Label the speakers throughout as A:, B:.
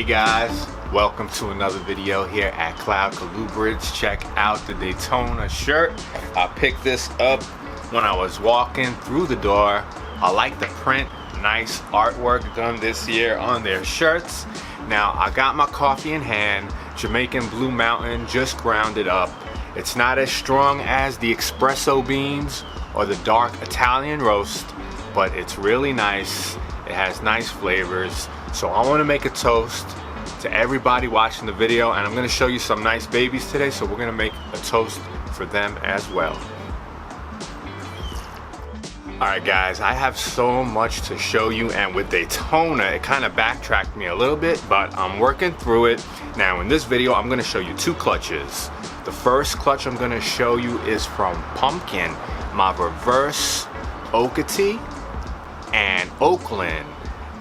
A: guys, welcome to another video here at Colubrids. Check out the Daytona shirt. I picked this up when I was walking through the door. I like the print, nice artwork done this year on their shirts. Now I got my coffee in hand, Jamaican Blue Mountain, just grounded up. It's not as strong as the espresso beans or the dark Italian roast, but it's really nice. It has nice flavors. So I want to make a toast to everybody watching the video, and I'm going to show you some nice babies today, so we're going to make a toast for them as well. Alright guys, I have so much to show you, and with Daytona it kind of backtracked me a little bit, but I'm working through it. Now in this video I'm going to show you two clutches. The first clutch I'm going to show you is from Pumpkin, my reverse okeetee, and Oakland,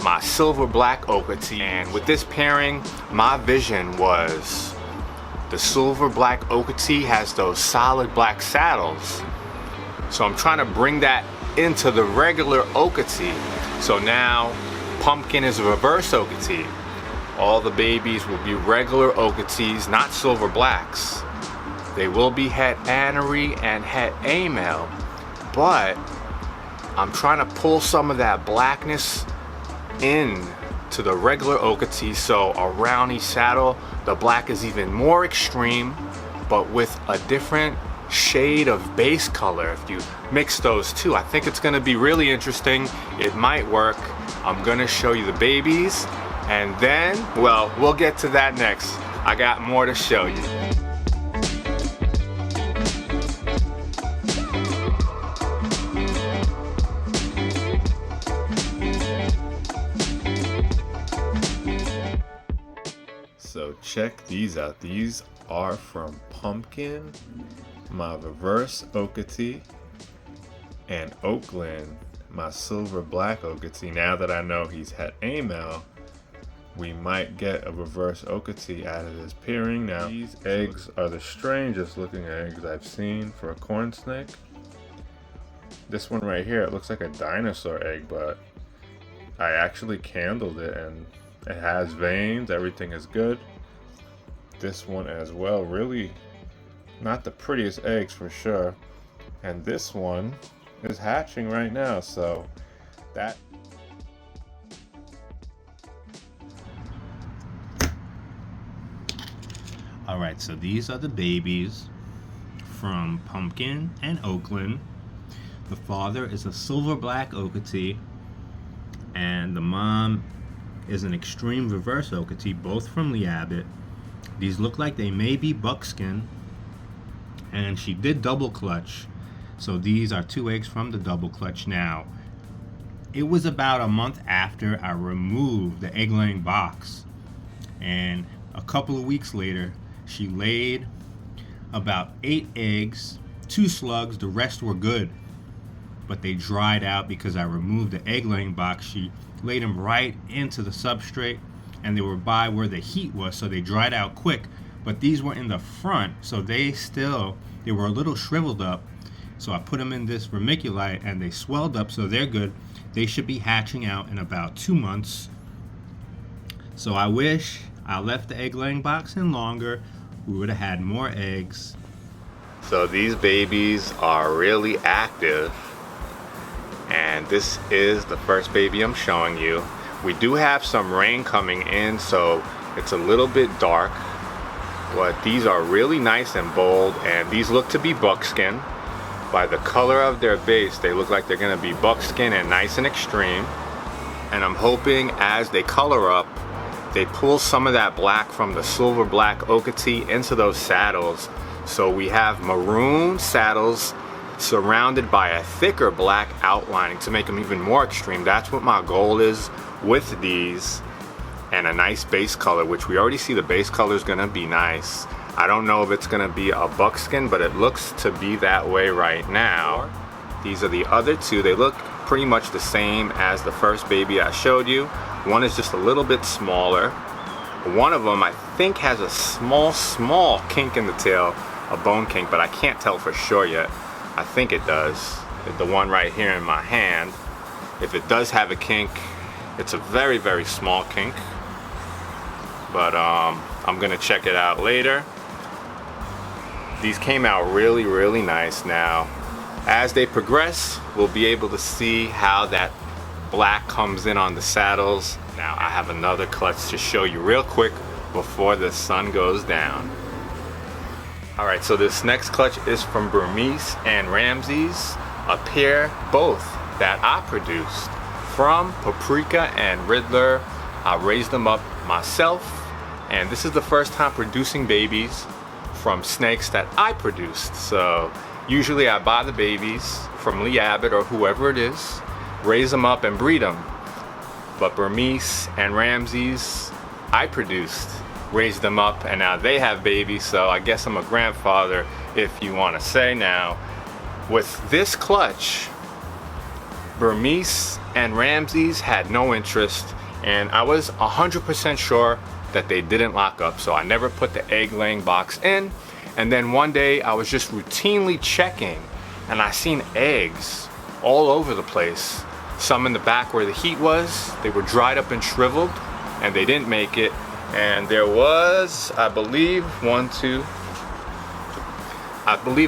A: my silver black okeetee. And with this pairing, my vision was the silver black okeetee has those solid black saddles, so I'm trying to bring that into the regular okeetee. So now Pumpkin is a reverse okeetee. All the babies will be regular okeetees, not silver blacks. They will be het anery and het amel, but I'm trying to pull some of that blackness in to the regular okeetee, so around each saddle the black is even more extreme, but with a different shade of base color. If you mix those two, I think it's going to be really interesting. It might work. I'm going to show you the babies, and then, well, we'll get to that next. I got more to show you. So check these out. These are from Pumpkin, my reverse okeetee, and Oakland, my silver black okeetee. Now that I know he's het amel, we might get a reverse okeetee out of this pairing. Now these eggs are the strangest looking eggs I've seen for a corn snake. This one right here, it looks like a dinosaur egg, but I actually candled it and it has veins, everything is good. This one as well, really not the prettiest eggs for sure. And this one is hatching right now, so that. Alright, so these are the babies from Pumpkin and Oakland. The father is a silver black okeetee, and the mom is an extreme reverse okeetee, both from the Abbott. These look like they may be buckskin, and she did double clutch, so these are two eggs from the double clutch. Now it was about a month after I removed the egg laying box, and a couple of weeks later she laid about 8 eggs, 2 slugs. The rest were good, but they dried out because I removed the egg laying box. She laid them right into the substrate, and they were by where the heat was, so they dried out quick. But these were in the front, so they were a little shriveled up. So I put them in this vermiculite and they swelled up, so they're good. They should be hatching out in about 2 months. So I wish I left the egg laying box in longer. We would have had more eggs. So these babies are really active, and this is the first baby I'm showing you. We do have some rain coming in, so it's a little bit dark, but these are really nice and bold, and these look to be buckskin. By the color of their base, they look like they're going to be buckskin and nice and extreme. And I'm hoping as they color up, they pull some of that black from the silver black okeetee into those saddles, so we have maroon saddles surrounded by a thicker black outlining to make them even more extreme. That's what my goal is with these, and a nice base color, which we already see the base color is gonna be nice. I don't know if it's gonna be a buckskin, but it looks to be that way right now. These are the other two. They look pretty much the same as the first baby I showed you. One is just a little bit smaller. One of them I think has a small kink in the tail, a bone kink, but I can't tell for sure yet. I think it does. The one right here in my hand, if it does have a kink, it's a very, very small kink. but I'm gonna check it out later. These came out really, really nice. Now, as they progress, we'll be able to see how that black comes in on the saddles. Now, I have another clutch to show you real quick before the sun goes down. All right, so this next clutch is from Burmese and Ramses, a pair both that I produced from Paprika and Riddler. I raised them up myself, and this is the first time producing babies from snakes that I produced. So usually I buy the babies from Lee Abbott or whoever it is, raise them up and breed them. But Burmese and Ramses, I produced, raised them up, and now they have babies, so I guess I'm a grandfather, if you want to say. Now, with this clutch, Burmese and Ramses had no interest, and I was 100% sure that they didn't lock up, so I never put the egg laying box in. And then one day I was just routinely checking, and I seen eggs all over the place. Some in the back where the heat was, they were dried up and shriveled, and they didn't make it. And there was, I believe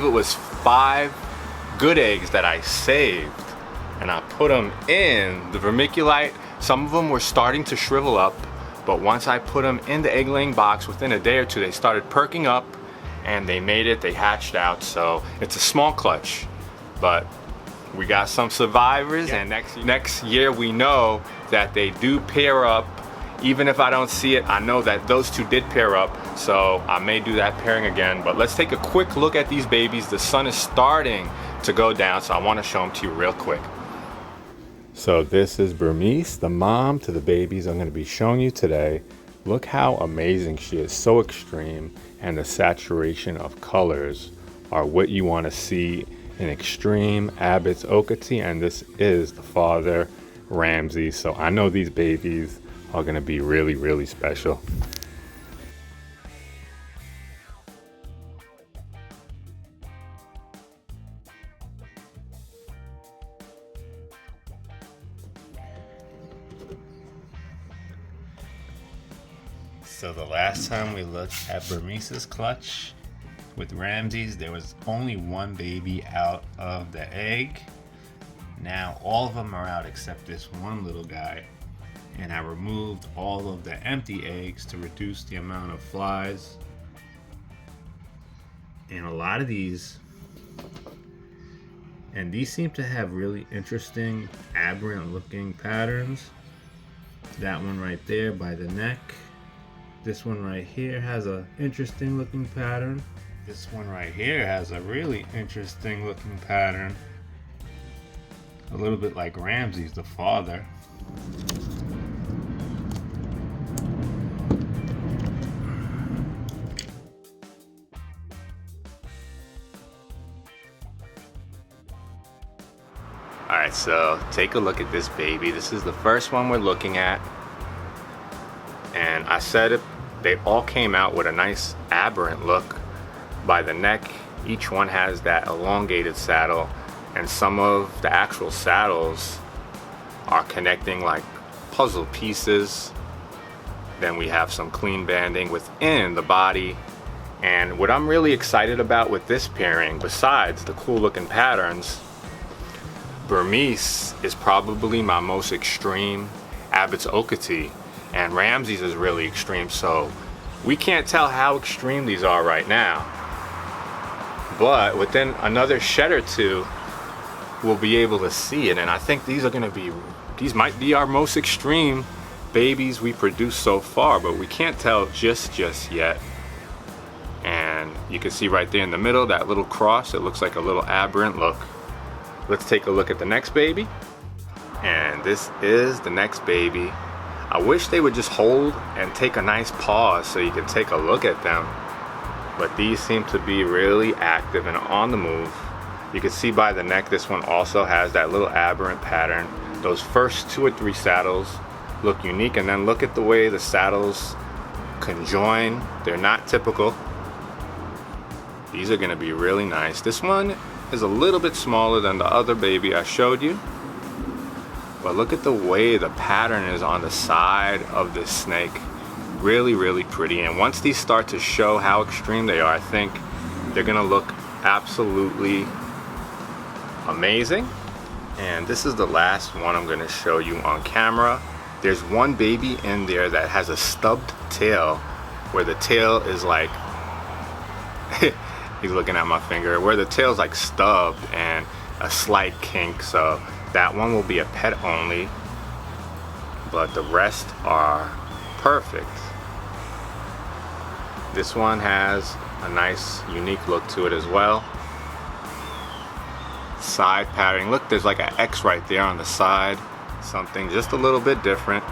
A: it was 5 good eggs that I saved, and I put them in the vermiculite. Some of them were starting to shrivel up, but once I put them in the egg laying box, within a day or two, they started perking up, and they made it, they hatched out. So it's a small clutch, but we got some survivors, and next year we know that they do pair up. Even if I don't see it, I know that those two did pair up, so I may do that pairing again. But let's take a quick look at these babies. The sun is starting to go down, so I want to show them to you real quick. So this is Burmese, the mom to the babies I'm going to be showing you today. Look how amazing she is, so extreme, and the saturation of colors are what you want to see in extreme Abbotts okeetee, and this is the father, Ramses. So I know these babies are going to be really, really special. So the last time we looked at Burmese's clutch with Ramses, there was only one baby out of the egg. Now all of them are out except this one little guy. And I removed all of the empty eggs to reduce the amount of flies. And a lot of these seem to have really interesting aberrant looking patterns. That one right there by the neck. This one right here has a interesting looking pattern. This one right here has a really interesting looking pattern. A little bit like Ramses, the father. Alright, so take a look at this baby. This is the first one we're looking at. And I said it, they all came out with a nice aberrant look by the neck. Each one has that elongated saddle, and some of the actual saddles are connecting like puzzle pieces. Then we have some clean banding within the body. And what I'm really excited about with this pairing, besides the cool looking patterns, Burmese is probably my most extreme Abbotts okeetee, and Ramses is really extreme, so we can't tell how extreme these are right now. But within another shed or two, we'll be able to see it, and I think these might be our most extreme babies we produced so far, but we can't tell just yet. And you can see right there in the middle, that little cross, it looks like a little aberrant look. Let's take a look at the next baby. And this is the next baby. I wish they would just hold and take a nice pause so you can take a look at them. But these seem to be really active and on the move. You can see by the neck, this one also has that little aberrant pattern. Those first 2 or 3 saddles look unique, and then look at the way the saddles conjoin. They're not typical. These are gonna be really nice. This one is a little bit smaller than the other baby I showed you, but look at the way the pattern is on the side of this snake. really, really pretty. And once these start to show how extreme they are, I think they're gonna look absolutely amazing. And this is the last one I'm gonna show you on camera. There's one baby in there that has a stubbed tail, where the tail is like, he's looking at my finger, where the tail's like stubbed and a slight kink. So that one will be a pet only, but the rest are perfect. This one has a nice unique look to it as well. Side pattern, look, there's like an X right there on the side, something just a little bit different.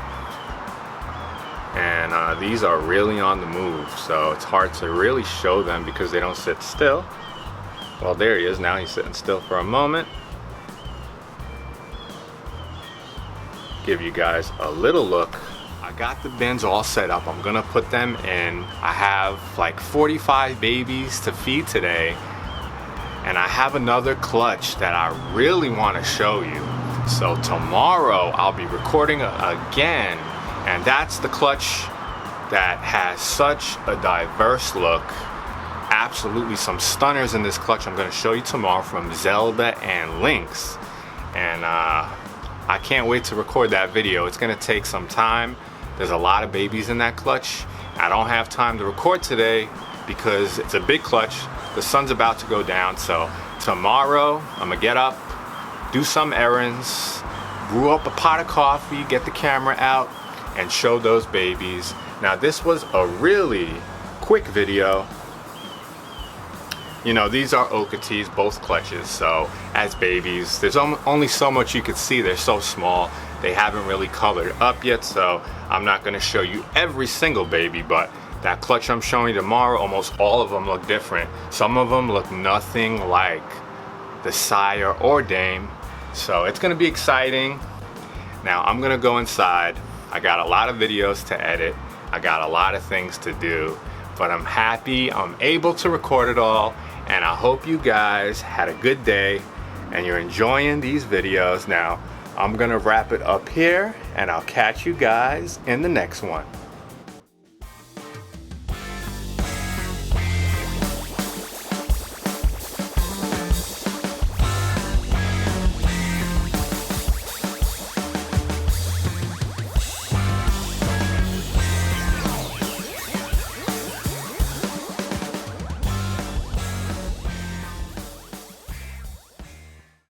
A: And these are really on the move, so it's hard to really show them because they don't sit still. Well, there he is now, he's sitting still for a moment. Give you guys a little look. I got the bins all set up. I'm gonna put them in. I have like 45 babies to feed today, and I have another clutch that I really want to show you. So tomorrow I'll be recording again, and that's the clutch that has such a diverse look. Absolutely some stunners in this clutch I'm going to show you tomorrow from Zelda and Lynx. And I can't wait to record that video. It's going to take some time. There's a lot of babies in that clutch. I don't have time to record today because it's a big clutch. The sun's about to go down, so tomorrow I'm gonna get up, do some errands, brew up a pot of coffee, get the camera out, and show those babies. Now this was a really quick video. You know, these are okeetees, both clutches, so as babies, there's only so much you could see. They're so small. They haven't really colored up yet, so I'm not gonna show you every single baby, but that clutch I'm showing you tomorrow, almost all of them look different. Some of them look nothing like the sire or dame, so it's gonna be exciting. Now I'm gonna go inside. I got a lot of videos to edit. I got a lot of things to do, but I'm happy I'm able to record it all, and I hope you guys had a good day and you're enjoying these videos. Now I'm gonna wrap it up here, and I'll catch you guys in the next one.